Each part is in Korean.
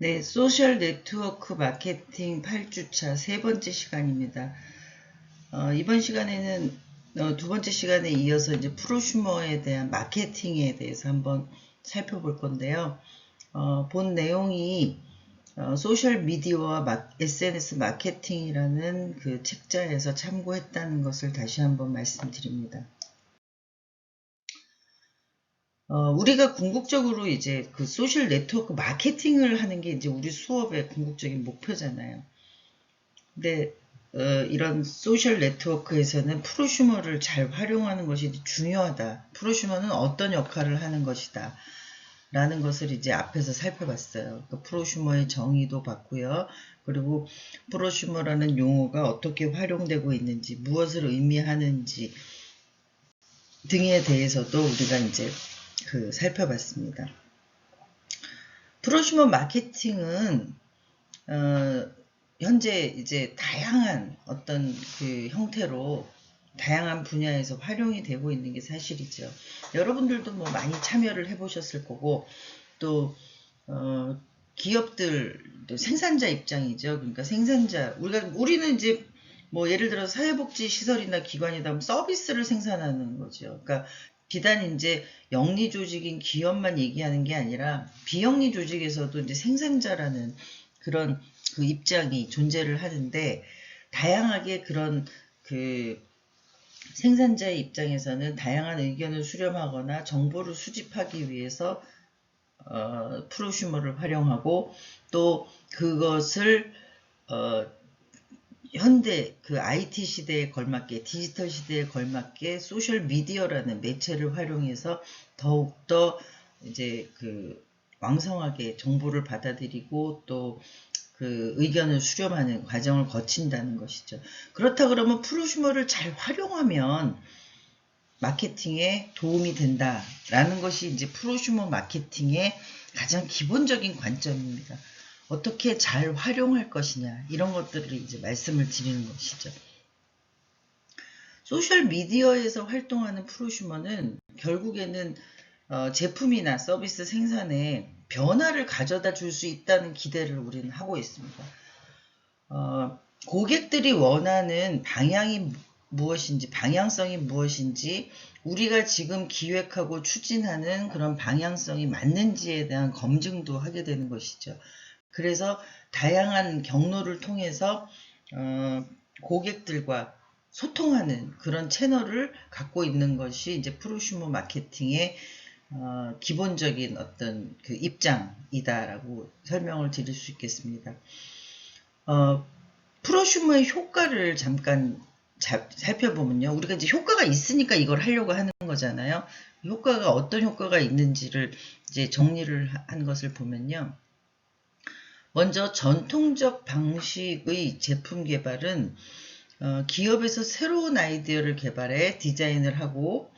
네, 소셜 네트워크 마케팅 8주차 세 번째 시간입니다. 이번 시간에는 두 번째 시간에 이어서 이제 프로슈머에 대한 마케팅에 대해서 한번 살펴볼 건데요. 본 내용이 소셜 미디어와 SNS 마케팅이라는 그 책자에서 참고했다는 것을 다시 한번 말씀드립니다. 우리가 궁극적으로 이제 그 소셜 네트워크 마케팅을 하는 게 이제 우리 수업의 궁극적인 목표잖아요. 근데 이런 소셜 네트워크에서는 프로슈머를 잘 활용하는 것이 중요하다. 프로슈머는 어떤 역할을 하는 것이다. 라는 것을 이제 앞에서 살펴봤어요. 그러니까 프로슈머의 정의도 봤고요. 그리고 프로슈머라는 용어가 어떻게 활용되고 있는지, 무엇을 의미하는지 등에 대해서도 우리가 이제 살펴봤습니다. 프로슈머 마케팅은 현재 이제 다양한 어떤 그 형태로 다양한 분야에서 활용이 되고 있는 게 사실이죠. 여러분들도 뭐 많이 참여를 해보셨을 거고 또 기업들 생산자 입장이죠. 그러니까 생산자 우리는 이제 뭐 예를 들어 사회복지 시설이나 기관이다 서비스를 생산하는 거죠. 그러니까 비단 이제 영리 조직인 기업만 얘기하는 게 아니라 비영리 조직에서도 이제 생산자라는 그런 그 입장이 존재를 하는데 다양하게 그런 그 생산자의 입장에서는 다양한 의견을 수렴하거나 정보를 수집하기 위해서 프로슈머를 활용하고 또 그것을 현대 그 IT 시대에 걸맞게 디지털 시대에 걸맞게 소셜 미디어라는 매체를 활용해서 더욱더 이제 그 왕성하게 정보를 받아들이고 또 그 의견을 수렴하는 과정을 거친다는 것이죠. 그렇다 그러면 프로슈머를 잘 활용하면 마케팅에 도움이 된다라는 것이 이제 프로슈머 마케팅의 가장 기본적인 관점입니다. 어떻게 잘 활용할 것이냐 이런 것들을 이제 말씀을 드리는 것이죠. 소셜 미디어에서 활동하는 프로슈머는 결국에는 제품이나 서비스 생산에 변화를 가져다 줄 수 있다는 기대를 우리는 하고 있습니다. 고객들이 원하는 방향이 무엇인지, 방향성이 무엇인지, 우리가 지금 기획하고 추진하는 그런 방향성이 맞는지에 대한 검증도 하게 되는 것이죠. 그래서 다양한 경로를 통해서 고객들과 소통하는 그런 채널을 갖고 있는 것이 이제 프로슈머 마케팅의 기본적인 어떤 그 입장이다라고 설명을 드릴 수 있겠습니다. 프로슈머의 효과를 잠깐 살펴보면요. 우리가 이제 효과가 있으니까 이걸 하려고 하는 거잖아요. 효과가 어떤 효과가 있는지를 이제 정리를 한 것을 보면요. 먼저 전통적 방식의 제품 개발은 기업에서 새로운 아이디어를 개발해 디자인을 하고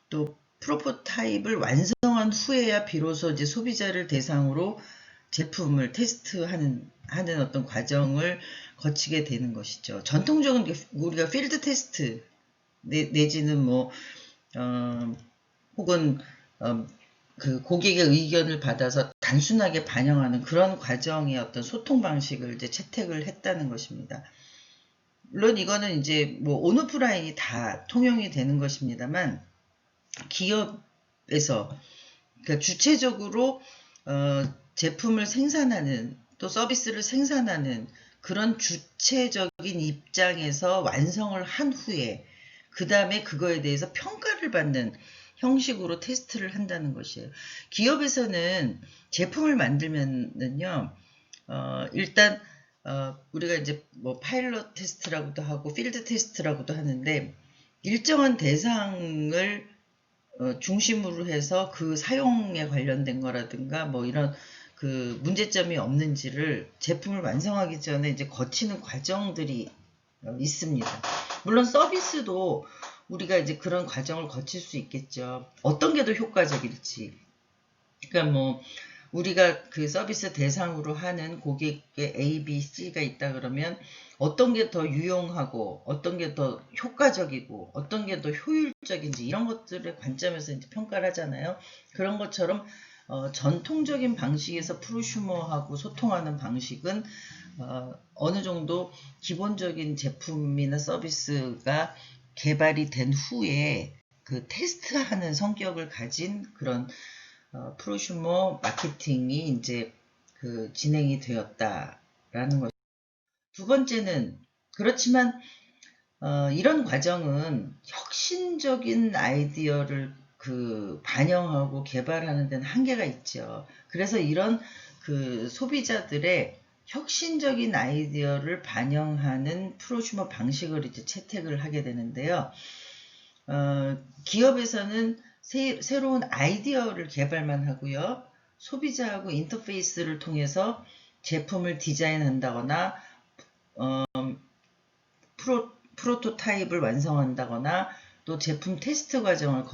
또 프로토타입을 완성한 후에야 비로소 이제 소비자를 대상으로 제품을 테스트하는 어떤 과정을 거치게 되는 것이죠. 전통적인 우리가 필드 테스트 내지는 뭐 혹은 그 고객의 의견을 받아서 단순하게 반영하는 그런 과정의 어떤 소통 방식을 이제 채택을 했다는 것입니다. 물론 이거는 이제 뭐 온오프라인이 다 통용이 되는 것입니다만 기업에서 그러니까 주체적으로 제품을 생산하는 또 서비스를 생산하는 그런 주체적인 입장에서 완성을 한 후에 그 다음에 그거에 대해서 평가를 받는 형식으로 테스트를 한다는 것이에요. 기업에서는 제품을 만들면은요, 일단 우리가 이제 뭐 파일럿 테스트라고도 하고 필드 테스트라고도 하는데 일정한 대상을 중심으로 해서 그 사용에 관련된 거라든가 뭐 이런 그 문제점이 없는지를 제품을 완성하기 전에 이제 거치는 과정들이 있습니다. 물론 서비스도 우리가 이제 그런 과정을 거칠 수 있겠죠. 어떤 게 더 효과적일지. 그러니까 뭐 우리가 그 서비스 대상으로 하는 고객의 A, B, C가 있다 그러면 어떤 게 더 유용하고 어떤 게 더 효과적이고 어떤 게 더 효율적인지 이런 것들의 관점에서 이제 평가를 하잖아요. 그런 것처럼 전통적인 방식에서 프로슈머하고 소통하는 방식은 어느 정도 기본적인 제품이나 서비스가 개발이 된 후에 그 테스트하는 성격을 가진 그런 프로슈머 마케팅이 이제 그 진행이 되었다라는 것. 두 번째는 그렇지만 이런 과정은 혁신적인 아이디어를 그 반영하고 개발하는 데는 한계가 있죠. 그래서 이런 그 소비자들의 혁신적인 아이디어를 반영하는 프로슈머 방식을 이제 채택을 하게 되는데요. 기업에서는 새로운 아이디어를 개발만 하고요. 소비자하고 인터페이스를 통해서 제품을 디자인한다거나 프로토타입을 완성한다거나 또 제품 테스트 과정을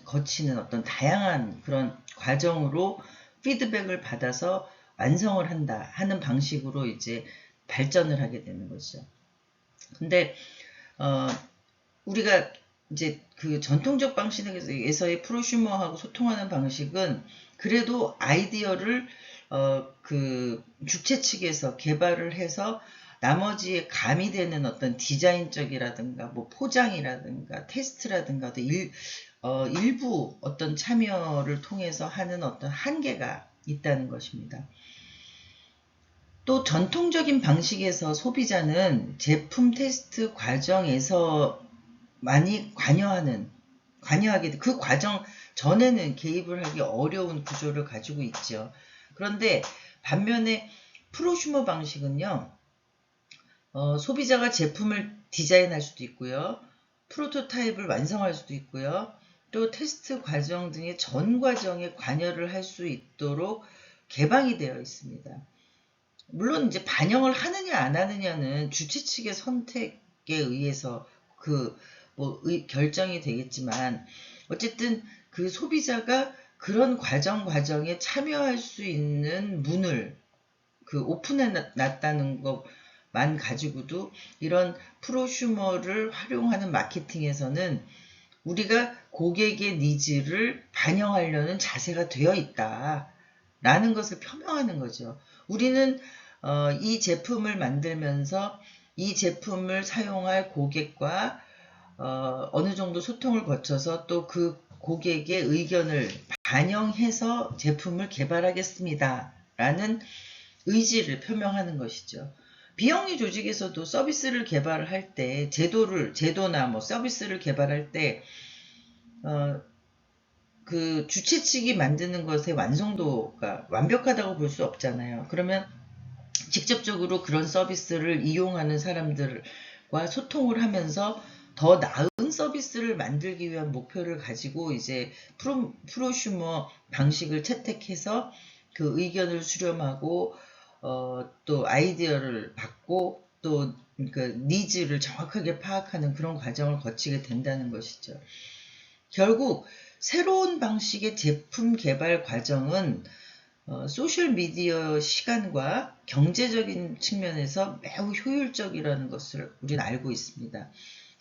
거치는 어떤 다양한 그런 과정으로 피드백을 받아서 완성을 한다 하는 방식으로 이제 발전을 하게 되는 거죠. 근데 우리가 이제 그 전통적 방식에서의 프로슈머하고 소통하는 방식은 그래도 아이디어를 그 주체 측에서 개발을 해서 나머지에 가미되는 어떤 디자인적이라든가 뭐 포장이라든가 테스트라든가 일부 어떤 참여를 통해서 하는 어떤 한계가 있다는 것입니다. 또 전통적인 방식에서 소비자는 제품 테스트 과정에서 많이 관여하게 그 과정 전에는 개입을 하기 어려운 구조를 가지고 있죠. 그런데 반면에 프로슈머 방식은요. 소비자가 제품을 디자인할 수도 있고요. 프로토타입을 완성할 수도 있고요. 또 테스트 과정 등의 전 과정에 관여를 할 수 있도록 개방이 되어 있습니다. 물론 이제 반영을 하느냐 안 하느냐는 주최 측의 선택에 의해서 결정이 되겠지만 어쨌든 그 소비자가 그런 과정에 참여할 수 있는 문을 오픈해 놨다는 것만 가지고도 이런 프로슈머를 활용하는 마케팅에서는 우리가 고객의 니즈를 반영하려는 자세가 되어 있다라는 것을 표명하는 거죠. 우리는 이 제품을 만들면서 이 제품을 사용할 고객과 어느 정도 소통을 거쳐서 또 그 고객의 의견을 반영해서 제품을 개발하겠습니다. 라는 의지를 표명하는 것이죠. 비영리 조직에서도 서비스를 개발할 때 제도나 뭐 서비스를 개발할 때 그 주최 측이 만드는 것의 완성도가 완벽하다고 볼 수 없잖아요. 그러면 직접적으로 그런 서비스를 이용하는 사람들과 소통을 하면서 더 나은 서비스를 만들기 위한 목표를 가지고 이제 프로슈머 방식을 채택해서 그 의견을 수렴하고 또 아이디어를 받고 또 그 니즈를 정확하게 파악하는 그런 과정을 거치게 된다는 것이죠. 결국 새로운 방식의 제품 개발 과정은 소셜미디어 시간과 경제적인 측면에서 매우 효율적이라는 것을 우리는 알고 있습니다.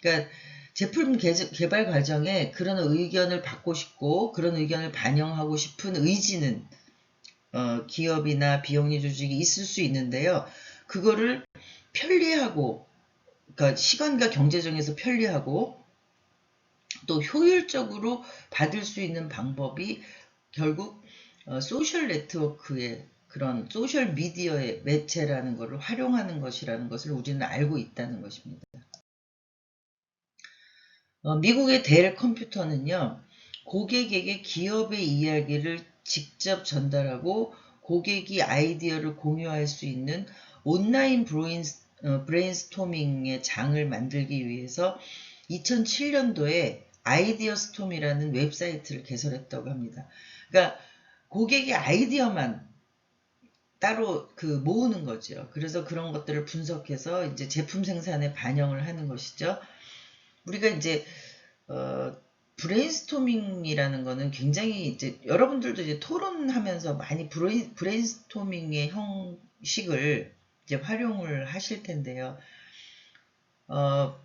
그러니까 제품 개발 과정에 그런 의견을 받고 싶고 그런 의견을 반영하고 싶은 의지는 기업이나 비영리 조직이 있을 수 있는데요. 그거를 편리하고 그러니까 시간과 경제적에서 편리하고 또 효율적으로 받을 수 있는 방법이 결국 소셜 네트워크의 그런 소셜 미디어의 매체라는 것을 활용하는 것이라는 것을 우리는 알고 있다는 것입니다. 미국의 델 컴퓨터는요. 고객에게 기업의 이야기를 직접 전달하고 고객이 아이디어를 공유할 수 있는 온라인 브레인스토밍의 장을 만들기 위해서 2007년도에 아이디어 스톰이라는 웹사이트를 개설했다고 합니다. 그러니까 고객의 아이디어만 따로 모으는 거죠. 그래서 그런 것들을 분석해서 이제 제품 생산에 반영을 하는 것이죠. 우리가 이제 브레인스토밍이라는 거는 굉장히 이제 여러분들도 이제 토론하면서 많이 브레인스토밍의 형식을 이제 활용을 하실 텐데요. 그러니까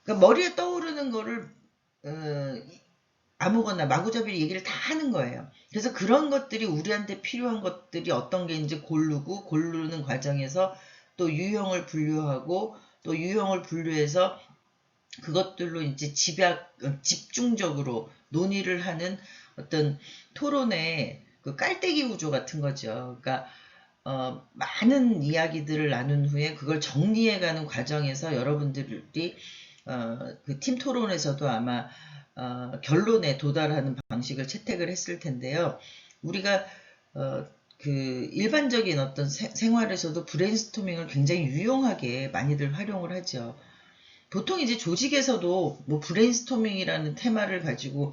머리에 떠오르는 거를 아무거나 마구잡이로 얘기를 다 하는 거예요. 그래서 그런 것들이 우리한테 필요한 것들이 어떤 게 이제 고르는 과정에서 또 유형을 분류하고 또 유형을 분류해서 그것들로 이제 집중적으로 논의를 하는 어떤 토론의 그 깔때기 구조 같은 거죠. 그러니까 많은 이야기들을 나눈 후에 그걸 정리해가는 과정에서 여러분들이 그 팀 토론에서도 아마 결론에 도달하는 방식을 채택을 했을 텐데요. 우리가 그 일반적인 어떤 생활에서도 브레인스토밍을 굉장히 유용하게 많이들 활용을 하죠. 보통 이제 조직에서도 뭐 브레인스토밍이라는 테마를 가지고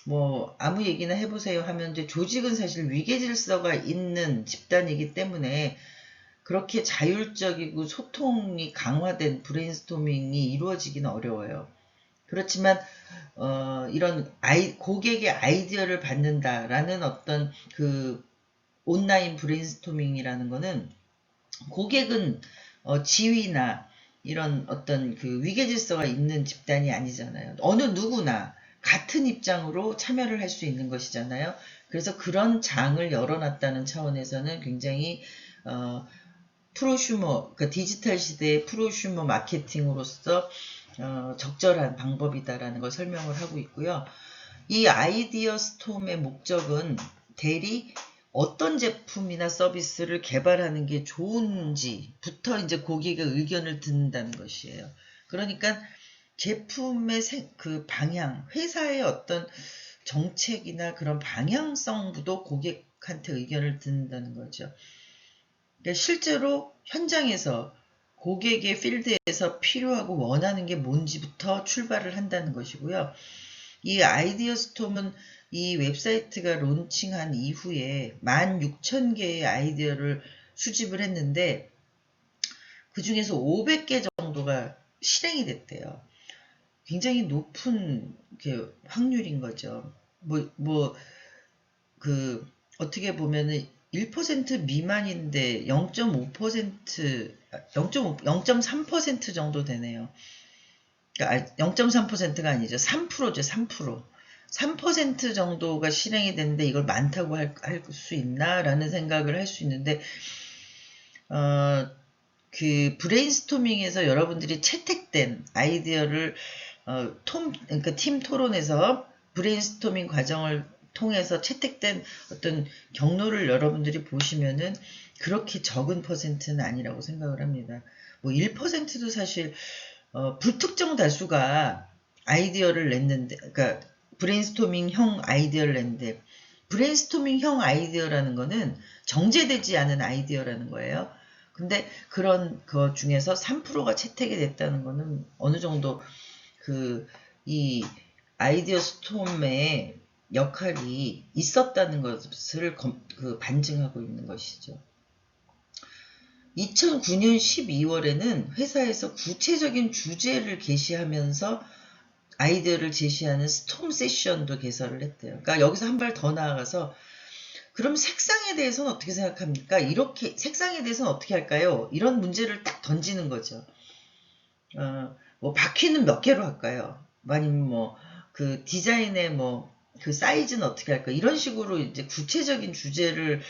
뭐 아무 얘기나 해보세요 하면 이제 조직은 사실 위계 질서가 있는 집단이기 때문에 그렇게 자율적이고 소통이 강화된 브레인스토밍이 이루어지기는 어려워요. 그렇지만 이런 고객의 아이디어를 받는다라는 어떤 그 온라인 브레인스토밍이라는 거는 고객은 지위나 이런 어떤 그 위계 질서가 있는 집단이 아니잖아요. 어느 누구나 같은 입장으로 참여를 할 수 있는 것이잖아요. 그래서 그런 장을 열어놨다는 차원에서는 굉장히 프로슈머, 그러니까 디지털 시대의 프로슈머 마케팅으로서 적절한 방법이다라는 걸 설명을 하고 있고요. 이 아이디어 스톰의 목적은 대리 어떤 제품이나 서비스를 개발하는 게 좋은지부터 이제 고객의 의견을 듣는다는 것이에요. 그러니까 제품의 그 방향, 회사의 어떤 정책이나 그런 방향성부터 고객한테 의견을 듣는다는 거죠. 그러니까 실제로 현장에서 고객의 필드에서 필요하고 원하는 게 뭔지부터 출발을 한다는 것이고요. 이 아이디어 스톰은 이 웹사이트가 론칭한 이후에 16,000개의 아이디어를 수집을 했는데 그 중에서 500개 정도가 실행이 됐대요. 굉장히 높은 확률인 거죠. 어떻게 보면은 1% 미만인데 0.5%, 0.3% 정도 되네요. 그러니까 0.3%가 아니죠. 3%죠, 3%. 3% 정도가 실행이 되는데 이걸 많다고 할 수 있나라는 생각을 할 수 있는데, 그 브레인스토밍에서 여러분들이 채택된 아이디어를 그러니까 팀 토론에서 브레인스토밍 과정을 통해서 채택된 어떤 경로를 여러분들이 보시면은 그렇게 적은 퍼센트는 아니라고 생각을 합니다. 뭐 1%도 사실 불특정 다수가 아이디어를 냈는데, 그러니까 브레인스토밍형 아이디어를 냈는데, 브레인스토밍형 아이디어라는 거는 정제되지 않은 아이디어라는 거예요. 근데 그런 것 중에서 3%가 채택이 됐다는 거는 어느 정도 이 아이디어 스톰의 역할이 있었다는 것을 반증하고 있는 것이죠. 2009년 12월에는 회사에서 구체적인 주제를 게시하면서 아이디어를 제시하는 스톰 세션도 개설을 했대요. 그러니까 여기서 한 발 더 나아가서 그럼 색상에 대해서는 어떻게 생각합니까? 이렇게 색상에 대해서는 어떻게 할까요? 이런 문제를 딱 던지는 거죠. 뭐 바퀴는 몇 개로 할까요? 아니면 뭐 그 디자인의 뭐 그 사이즈는 어떻게 할까? 이런 식으로 이제 구체적인 주제를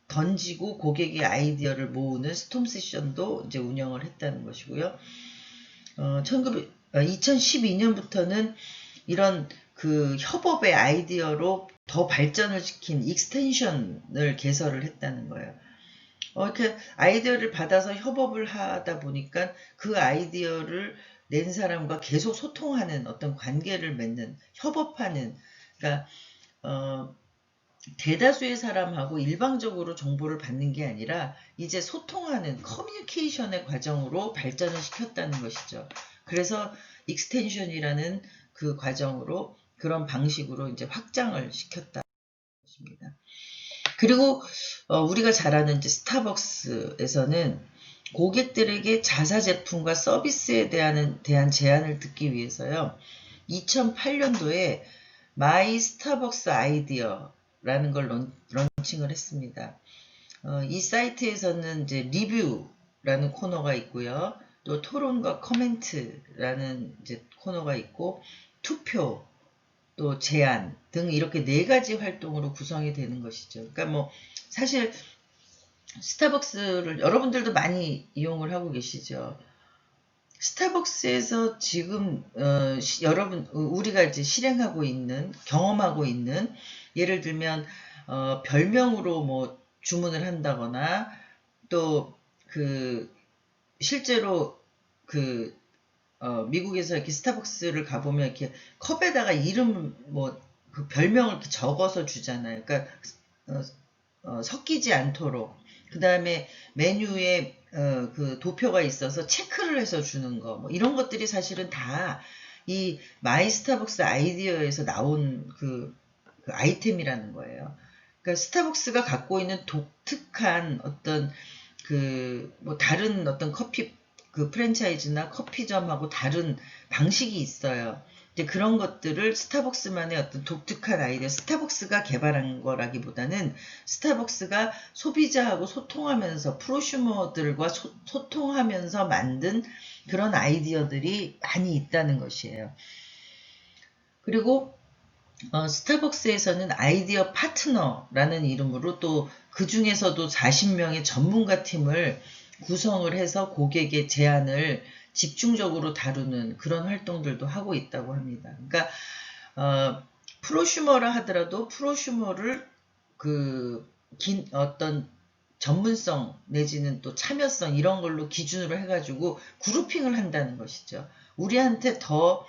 던지고 고객의 아이디어를 모으는 스톰 세션도 이제 운영을 했다는 것이고요. 2012년부터는 이런 그 협업의 아이디어로 더 발전을 시킨 익스텐션을 개설을 했다는 거예요. 이렇게 아이디어를 받아서 협업을 하다 보니까 그 아이디어를 낸 사람과 계속 소통하는 어떤 관계를 맺는, 협업하는, 그러니까 대다수의 사람하고 일방적으로 정보를 받는 게 아니라 이제 소통하는 커뮤니케이션의 과정으로 발전을 시켰다는 것이죠. 그래서 익스텐션이라는 그 과정으로 그런 방식으로 이제 확장을 시켰다는 것입니다. 그리고 우리가 잘 아는 이제 스타벅스에서는 고객들에게 자사 제품과 서비스에 대한 제안을 듣기 위해서요. 2008년도에 마이 스타벅스 아이디어라는 걸 런칭을 했습니다. 이 사이트에서는 이제 리뷰라는 코너가 있고요. 또 토론과 코멘트라는 이제 코너가 있고 투표, 또 제안 등 이렇게 4가지 활동으로 구성이 되는 것이죠. 그러니까 뭐 사실 스타벅스를 여러분들도 많이 이용을 하고 계시죠. 스타벅스에서 지금 여러분 우리가 이제 실행하고 있는 경험하고 있는 예를 들면 별명으로 뭐 주문을 한다거나 또 그 실제로 그 미국에서 이렇게 스타벅스를 가보면 이렇게 컵에다가 이름 뭐 그 별명을 이렇게 적어서 주잖아요. 그러니까 섞이지 않도록. 그 다음에 메뉴에 그 도표가 있어서 체크를 해서 주는 거, 뭐 이런 것들이 사실은 다 이 마이 스타벅스 아이디어에서 나온 그 아이템이라는 거예요. 그러니까 스타벅스가 갖고 있는 독특한 어떤 그 뭐 다른 어떤 커피 그 프랜차이즈나 커피점하고 다른 방식이 있어요. 이제 그런 것들을 스타벅스만의 어떤 독특한 아이디어, 스타벅스가 개발한 거라기보다는 스타벅스가 소비자하고 소통하면서 프로슈머들과 소통하면서 만든 그런 아이디어들이 많이 있다는 것이에요. 그리고 스타벅스에서는 아이디어 파트너라는 이름으로 또 그 중에서도 40명의 전문가 팀을 구성을 해서 고객의 제안을 집중적으로 다루는 그런 활동들도 하고 있다고 합니다. 그러니까 프로슈머라 하더라도 프로슈머를 어떤 전문성 내지는 또 참여성 이런 걸로 기준으로 해가지고 그룹핑을 한다는 것이죠. 우리한테 더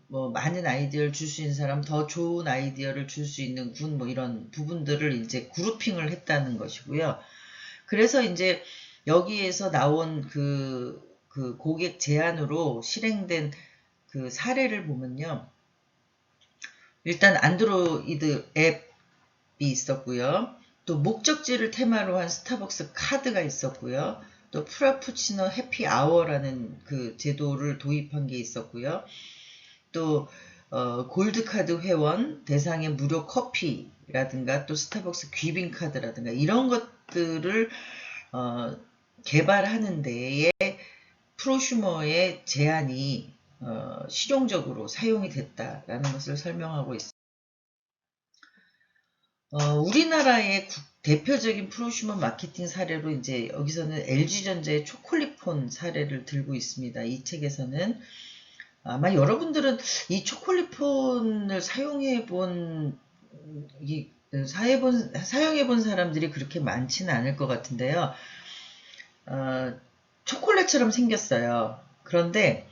뭐 많은 아이디어를 줄 수 있는 사람, 더 좋은 아이디어를 줄 수 있는 군, 뭐 이런 부분들을 이제 그룹핑을 했다는 것이고요. 그래서 이제 여기에서 나온 그 고객 제안으로 실행된 그 사례를 보면요. 일단 안드로이드 앱이 있었고요. 또 목적지를 테마로 한 스타벅스 카드가 있었고요. 또 프라푸치노 해피 아워라는 그 제도를 도입한 게 있었고요. 또 골드카드 회원 대상의 무료 커피라든가 또 스타벅스 귀빈 카드라든가 이런 것들을 개발하는 데에 프로슈머의 제안이 실용적으로 사용이 됐다라는 것을 설명하고 있습니다. 우리나라의 대표적인 프로슈머 마케팅 사례로 이제 여기서는 LG전자의 초콜릿폰 사례를 들고 있습니다. 이 책에서는 아마 여러분들은 이 초콜릿폰을 사용해본 사람들이 그렇게 많지는 않을 것 같은데요. 초콜릿처럼 생겼어요. 그런데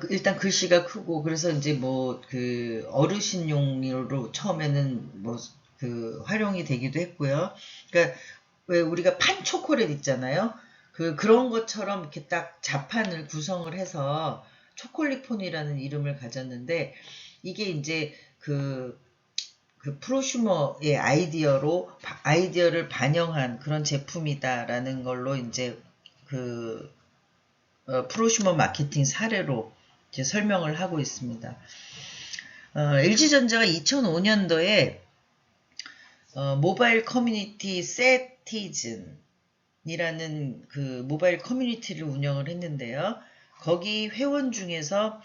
일단 글씨가 크고 그래서 이제 뭐 그 어르신용으로 처음에는 뭐 그 활용이 되기도 했고요. 그러니까 왜 우리가 판 초콜릿 있잖아요. 그런 것처럼 이렇게 딱 자판을 구성을 해서 초콜릿폰이라는 이름을 가졌는데 이게 이제 그 프로슈머의 아이디어를 반영한 그런 제품이다라는 걸로 이제 프로슈머 마케팅 사례로 이제 설명을 하고 있습니다. LG전자가 2005년도에 모바일 커뮤니티 세티즌이라는 그 모바일 커뮤니티를 운영을 했는데요. 거기 회원 중에서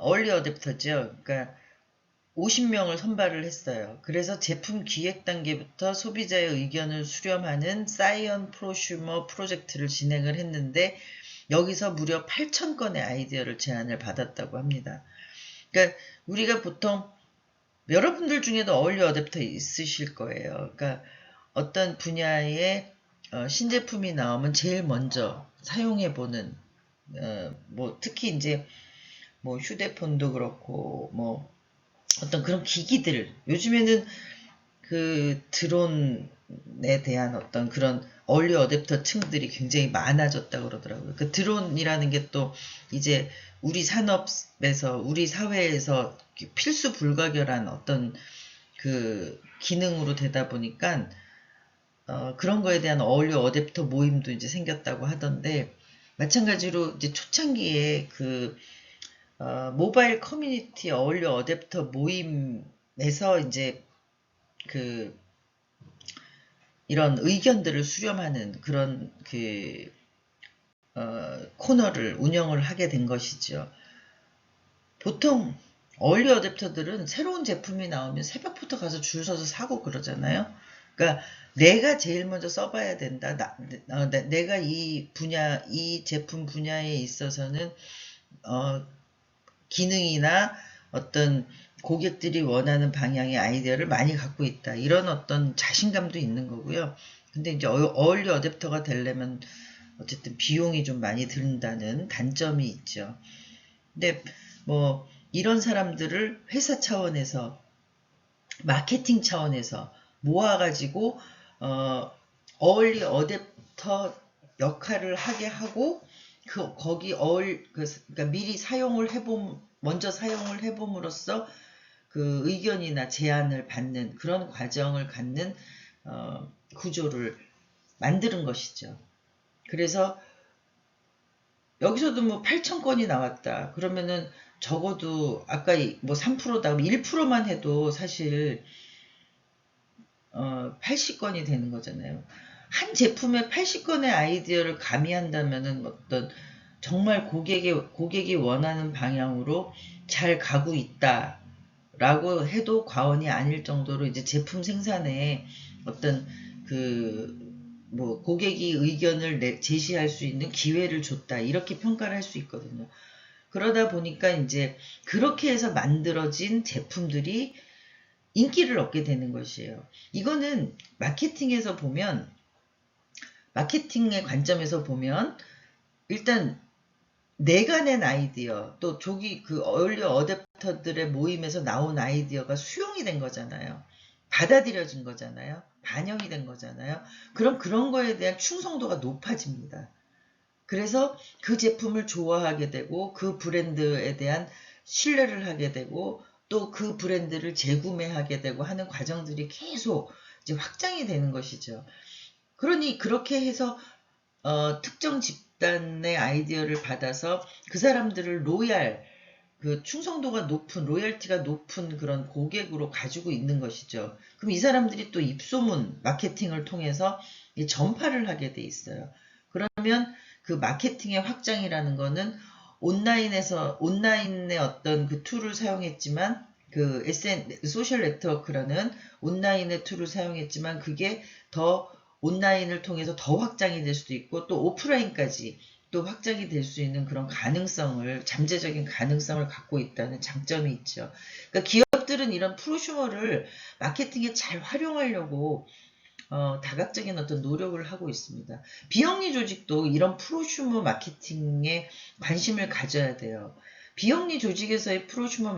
얼리 어댑터죠. 그러니까 50명을 선발을 했어요. 그래서 제품 기획 단계부터 소비자의 의견을 수렴하는 사이언 프로슈머 프로젝트를 진행을 했는데 여기서 무려 8,000건의 아이디어를 제안을 받았다고 합니다. 그러니까 우리가 보통 여러분들 중에도 얼리 어댑터 있으실 거예요. 그러니까 어떤 분야의 신제품이 나오면 제일 먼저 사용해보는 뭐 특히 이제 뭐 휴대폰도 그렇고 뭐 어떤 그런 기기들 요즘에는 그 드론에 대한 어떤 그런 얼리 어댑터 층들이 굉장히 많아졌다고 그러더라고요. 그 드론이라는 게 또 이제 우리 산업에서 우리 사회에서 필수 불가결한 어떤 그 기능으로 되다 보니까 그런 거에 대한 얼리 어댑터 모임도 이제 생겼다고 하던데 마찬가지로 이제 초창기에 모바일 커뮤니티 얼리 어댑터 모임에서 이제 이런 의견들을 수렴하는 그런 코너를 운영을 하게 된 것이죠. 보통 얼리 어댑터들은 새로운 제품이 나오면 새벽부터 가서 줄 서서 사고 그러잖아요. 그러니까 내가 제일 먼저 써봐야 된다. 내가 이 분야, 이 제품 분야에 있어서는 기능이나 어떤 고객들이 원하는 방향의 아이디어를 많이 갖고 있다. 이런 어떤 자신감도 있는 거고요. 근데 이제 얼리 어댑터가 되려면 어쨌든 비용이 좀 많이 든다는 단점이 있죠. 근데 뭐 이런 사람들을 회사 차원에서 마케팅 차원에서 모아가지고 얼리 어댑터 역할을 하게 하고 거기 그러니까 미리 먼저 사용을 해봄으로써 그 의견이나 제안을 받는 그런 과정을 갖는 구조를 만드는 것이죠. 그래서 여기서도 뭐 8,000건이 나왔다. 그러면은 적어도 아까 뭐 3%다. 1%만 해도 사실 80건이 되는 거잖아요. 한 제품에 80건의 아이디어를 가미한다면은 어떤 정말 고객이 원하는 방향으로 잘 가고 있다라고 해도 과언이 아닐 정도로 이제 제품 생산에 어떤 뭐 고객이 의견을 제시할 수 있는 기회를 줬다. 이렇게 평가를 할 수 있거든요. 그러다 보니까 이제 그렇게 해서 만들어진 제품들이 인기를 얻게 되는 것이에요. 이거는 마케팅의 관점에서 보면 일단 내가 낸 아이디어 또 그 얼리 어댑터들의 모임에서 나온 아이디어가 수용이 된 거잖아요. 받아들여진 거잖아요. 반영이 된 거잖아요. 그럼 그런 거에 대한 충성도가 높아집니다. 그래서 그 제품을 좋아하게 되고 그 브랜드에 대한 신뢰를 하게 되고 또 그 브랜드를 재구매하게 되고 하는 과정들이 계속 이제 확장이 되는 것이죠. 그러니 그렇게 해서 특정 집단의 아이디어를 받아서 그 사람들을 충성도가 높은, 로열티가 높은 그런 고객으로 가지고 있는 것이죠. 그럼 이 사람들이 또 입소문, 마케팅을 통해서 전파를 하게 돼 있어요. 그러면 그 마케팅의 확장이라는 거는 온라인의 어떤 그 툴을 사용했지만, 소셜 네트워크라는 온라인의 툴을 사용했지만, 그게 더 온라인을 통해서 더 확장이 될 수도 있고, 또 오프라인까지 또 확장이 될 수 있는 그런 잠재적인 가능성을 갖고 있다는 장점이 있죠. 그러니까 기업들은 이런 프로슈머를 마케팅에 잘 활용하려고 다각적인 어떤 노력을 하고 있습니다. 비영리 조직도 이런 프로슈머 마케팅에 관심을 가져야 돼요. 비영리 조직에서의 프로슈머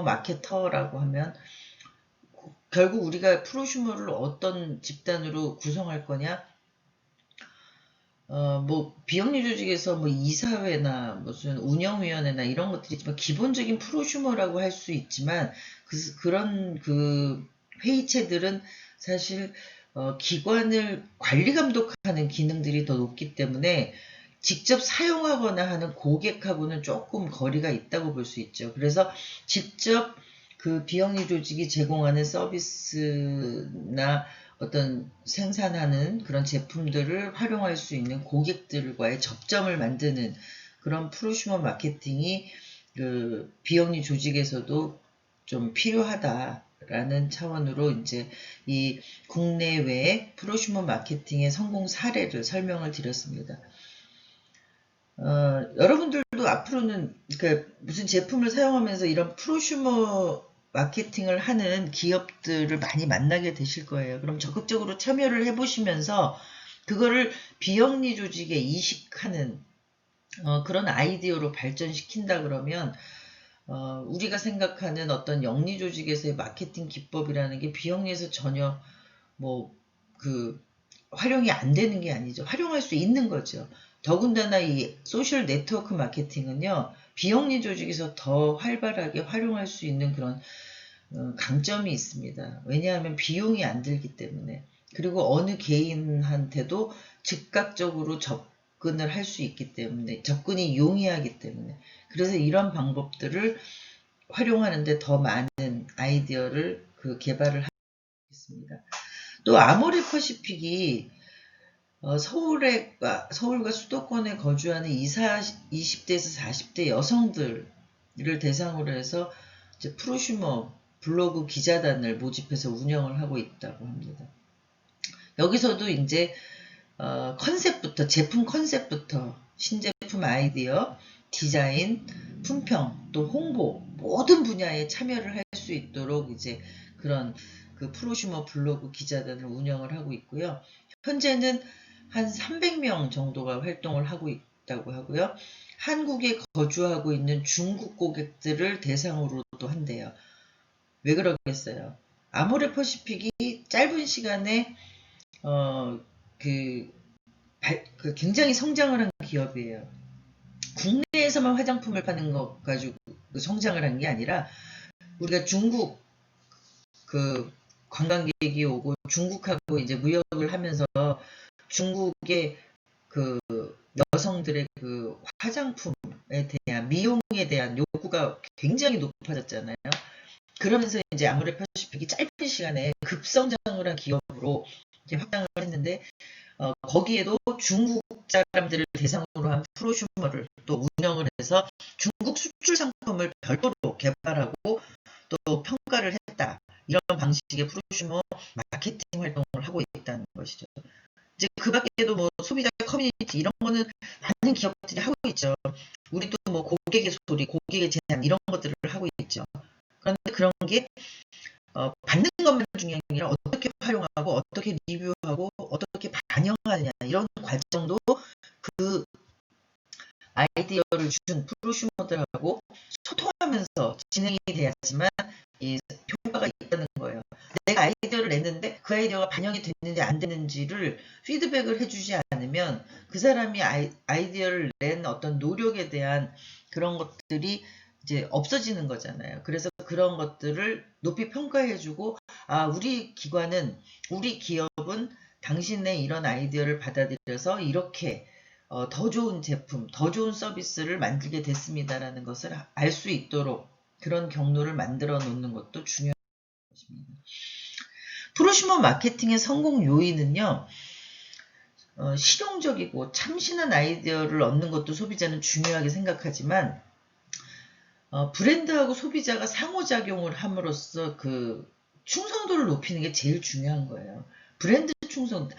마케터라고 하면 결국 우리가 프로슈머를 어떤 집단으로 구성할 거냐? 뭐 비영리 조직에서 뭐 이사회나 무슨 운영위원회나 이런 것들이 있지만 기본적인 프로슈머라고 할 수 있지만 그런 회의체들은 사실 기관을 관리 감독하는 기능들이 더 높기 때문에 직접 사용하거나 하는 고객하고는 조금 거리가 있다고 볼 수 있죠. 그래서 직접 그 비영리 조직이 제공하는 서비스나 어떤 생산하는 그런 제품들을 활용할 수 있는 고객들과의 접점을 만드는 그런 프로슈머 마케팅이 그 비영리 조직에서도 좀 필요하다라는 차원으로 이제 이 국내외 프로슈머 마케팅의 성공 사례를 설명을 드렸습니다. 여러분들도 앞으로는 무슨 제품을 사용하면서 이런 프로슈머 마케팅을 하는 기업들을 많이 만나게 되실 거예요. 그럼 적극적으로 참여를 해보시면서 그거를 비영리 조직에 이식하는 그런 아이디어로 발전시킨다 그러면 우리가 생각하는 어떤 영리 조직에서의 마케팅 기법이라는 게 비영리에서 전혀 활용이 안 되는 게 아니죠. 활용할 수 있는 거죠. 더군다나 이 소셜 네트워크 마케팅은요, 비영리 조직에서 더 활발하게 활용할 수 있는 그런 강점이 있습니다. 왜냐하면 비용이 안 들기 때문에. 그리고 어느 개인한테도 즉각적으로 접근을 할 수 있기 때문에, 접근이 용이하기 때문에. 그래서 이런 방법들을 활용하는데 더 많은 아이디어를 개발을 하겠습니다. 또 아모레 퍼시픽이 서울과 수도권에 거주하는 20대에서 40대 여성들 대상으로 해서 이제 프로슈머 블로그 기자단을 모집해서 운영을 하고 있다고 합니다. 여기서도 이제 컨셉부터, 제품 컨셉부터 신제품 아이디어, 디자인, 품평, 또 홍보 모든 분야에 참여를 할 수 있도록 이제 그런 그 프로슈머 블로그 기자단을 운영을 하고 있고요. 현재는 한 300명 정도가 활동을 하고 있다고 하고요. 한국에 거주하고 있는 중국 고객들을 대상으로도 한대요. 왜 그러겠어요? 아모레퍼시픽이 짧은 시간에 그 굉장히 성장을 한 기업이에요. 국내에서만 화장품을 파는 거 가지고 성장을 한 게 아니라 우리가 중국 그 관광객이 오고 중국하고 이제 무역을 하면서 중국의 그 여성들의 그 화장품에 대한 미용에 대한 요구가 굉장히 높아졌잖아요. 그러면서 이제 아모레퍼시픽이 짧은 시간에 급성장을 한 기업으로 이제 확장을 했는데 거기에도 중국 사람들을 대상으로 한 프로슈머를 또 운영을 해서 중국 수출 상품을 별도로 개발하고 또 평가를 했다. 이런 방식의 프로슈머 마케팅 활동을 하고 있다는 것이죠. 이제 그 밖에도 뭐 소비자 커뮤니티 이런 거는 많은 기업들이 하고 있죠. 우리도 뭐 고객의 소리, 고객의 제안 이런 것들을 하고 있죠. 그런데 그런 게 받는 것만 중요한 게 아니라 어떻게 활용하고 어떻게 리뷰하고 어떻게 반영하느냐 이런 과정도 그 아이디어를 준 프로슈머들하고 소통하면서 진행이 돼야지만 이 효과가 있다는 거예요. 내가 아이디어를 냈는데 그 아이디어가 반영이 됐는지 안 됐는지를 피드백을 해주지 않으면 그 사람이 아이디어를 낸 어떤 노력에 대한 그런 것들이 이제 없어지는 거잖아요. 그래서 그런 것들을 높이 평가해주고 우리 기관은 우리 기업은 당신의 이런 아이디어를 받아들여서 이렇게 더 좋은 제품, 더 좋은 서비스를 만들게 됐습니다라는 것을 알 수 있도록 그런 경로를 만들어 놓는 것도 중요한 것입니다. 프로슈머 마케팅의 성공 요인은요. 실용적이고 참신한 아이디어를 얻는 것도 소비자는 중요하게 생각하지만 브랜드하고 소비자가 상호작용을 함으로써 그 충성도를 높이는 게 제일 중요한 거예요. 브랜드 충성,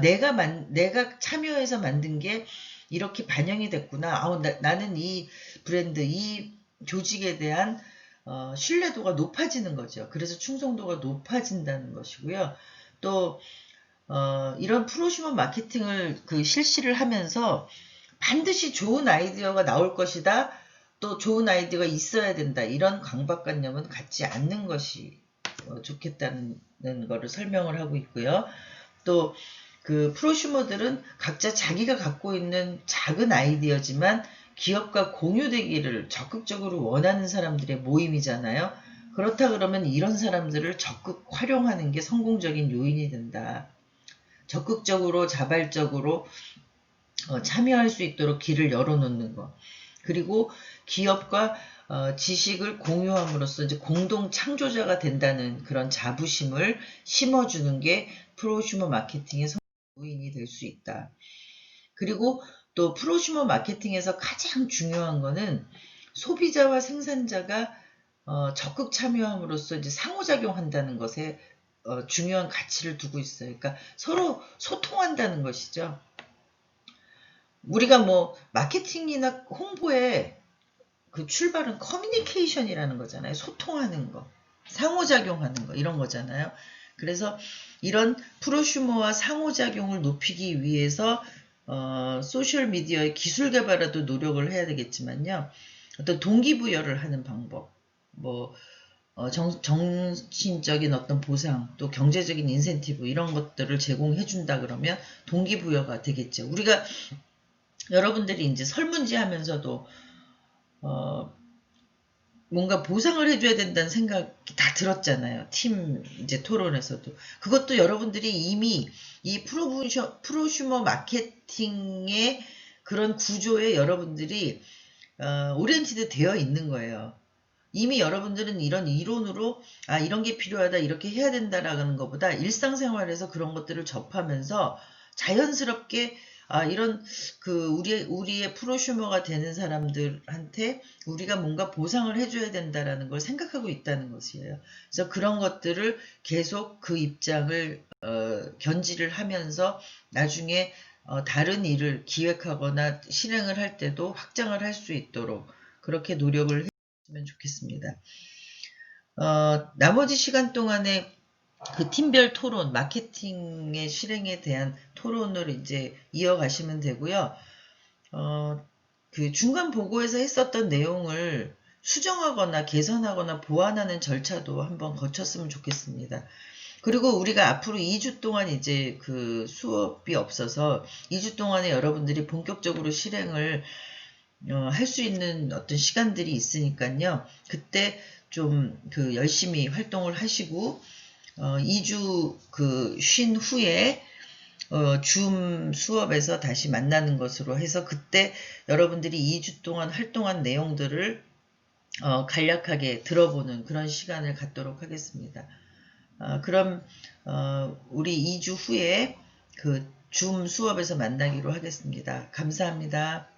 내가 참여해서 만든 게 이렇게 반영이 됐구나. 나는 이 브랜드, 이 조직에 대한 신뢰도가 높아지는 거죠. 그래서 충성도가 높아진다는 것이고요. 또 이런 프로슈머 마케팅을 실시를 하면서 반드시 좋은 아이디어가 나올 것이다. 또 좋은 아이디어가 있어야 된다. 이런 강박관념은 갖지 않는 것이 좋겠다는 거를 설명을 하고 있고요. 또 그 프로슈머들은 각자 자기가 갖고 있는 작은 아이디어지만 기업과 공유되기를 적극적으로 원하는 사람들의 모임이잖아요. 그렇다 그러면 이런 사람들을 적극 활용하는 게 성공적인 요인이 된다. 적극적으로 자발적으로 참여할 수 있도록 길을 열어놓는 것. 그리고 기업과 지식을 공유함으로써 이제 공동 창조자가 된다는 그런 자부심을 심어주는 게 프로슈머 마케팅의 요인이 될 수 있다. 그리고 또 프로슈머 마케팅에서 가장 중요한 거는 소비자와 생산자가 적극 참여함으로써 이제 상호작용한다는 것에 중요한 가치를 두고 있어요. 그러니까 서로 소통한다는 것이죠. 우리가 뭐 마케팅이나 홍보에 그 출발은 커뮤니케이션이라는 거잖아요. 소통하는 거, 상호작용하는 거 이런 거잖아요. 그래서 이런 프로슈머와 상호작용을 높이기 위해서 소셜미디어의 기술 개발에도 노력을 해야 되겠지만요. 어떤 동기부여를 하는 방법, 뭐 정신적인 어떤 보상, 또 경제적인 인센티브 이런 것들을 제공해 준다 그러면 동기부여가 되겠죠. 우리가 여러분들이 이제 설문지 하면서도 뭔가 보상을 해줘야 된다는 생각이 다 들었잖아요. 팀 이제 토론에서도. 그것도 여러분들이 이미 이 프로슈머 마케팅의 그런 구조에 여러분들이 오리엔티드 되어 있는 거예요. 이미 여러분들은 이런 이론으로 이런 게 필요하다 이렇게 해야 된다라는 것보다 일상생활에서 그런 것들을 접하면서 자연스럽게 이런 우리의 프로슈머가 되는 사람들한테 우리가 뭔가 보상을 해줘야 된다라는 걸 생각하고 있다는 것이에요. 그래서 그런 것들을 계속 그 입장을 견지를 하면서 나중에 다른 일을 기획하거나 실행을 할 때도 확장을 할 수 있도록 그렇게 노력을 해주시면 좋겠습니다. 나머지 시간 동안에 그 팀별 토론, 마케팅의 실행에 대한 토론을 이제 이어가시면 되고요. 그 중간 보고에서 했었던 내용을 수정하거나 개선하거나 보완하는 절차도 한번 거쳤으면 좋겠습니다. 그리고 우리가 앞으로 2주 동안 이제 그 수업이 없어서 2주 동안에 여러분들이 본격적으로 실행을 할 수 있는 어떤 시간들이 있으니까요. 그때 좀 그 열심히 활동을 하시고 2주 그 쉰 후에 줌 수업에서 다시 만나는 것으로 해서 그때 여러분들이 2주 동안 활동한 내용들을 간략하게 들어보는 그런 시간을 갖도록 하겠습니다. 그럼 우리 2주 후에 그 줌 수업에서 만나기로 하겠습니다. 감사합니다.